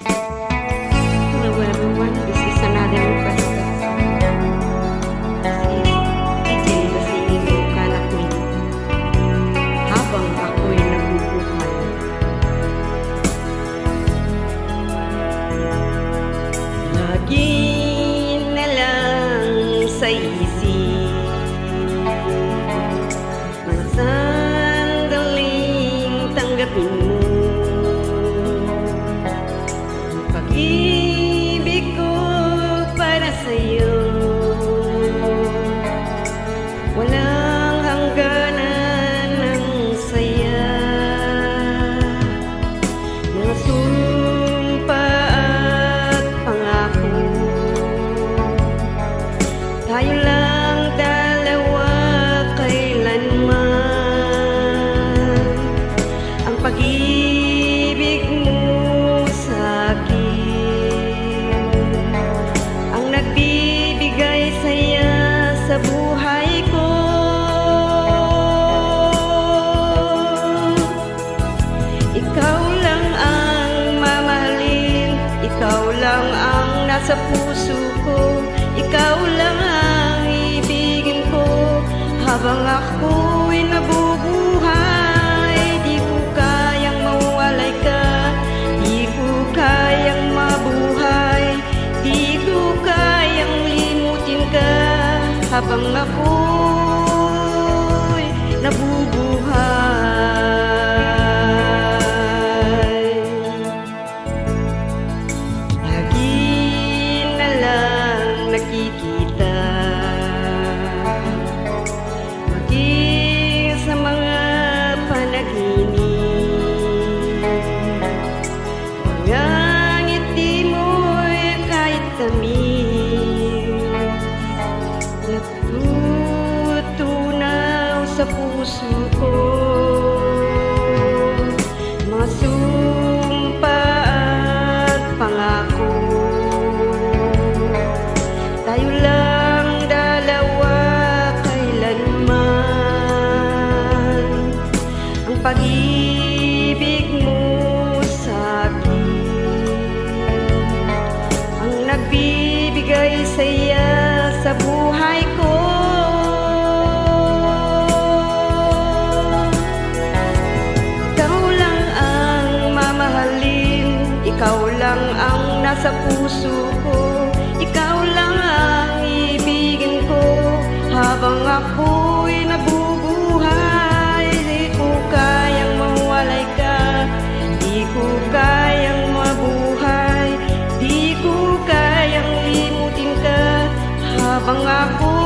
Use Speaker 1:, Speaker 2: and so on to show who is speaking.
Speaker 1: Hello everyone, this is another request. Si DJ na singing kanak ni habang ako'y nabubuhay. Lagi na lang sa isip mga sandaling tanggapin mo pag-ibig ko para sa'yo. Walang hangganan ng saya, mga sumpa at pangako. Tayo lang dalawa kailanman. Ang pag-ibig mo sa'kin ang nagbibigay saya sa buhay ko. Ikaw lang ang mamahalin, ikaw lang ang nasa puso ko, ikaw lang ang ibigin ko habang ako'y nabubuhay. Di ko kayang mawalay ka, di ko kayang mabuhay, di ko kayang limutin ka habang ako'y nabubuhay. Lagi na lang nakikita, maging sa mga panaginip, mga ngiti mo'y kahit tamis natutunaw sa puso ko. Mga sumpa at pangako, tayo lang dalawa kailanman. Ang pag-ibig mo sa'kin ang nagbibigay saya sa buhay ko. Ikaw lang ang mamahalin, ikaw lang ang nasa puso ko, ikaw lang ang ibigin ko habang ako'y nabubuhay. Di ko kayang mawalay ka, di ko kayang mabuhay, di ko kayang limutin ka habang ako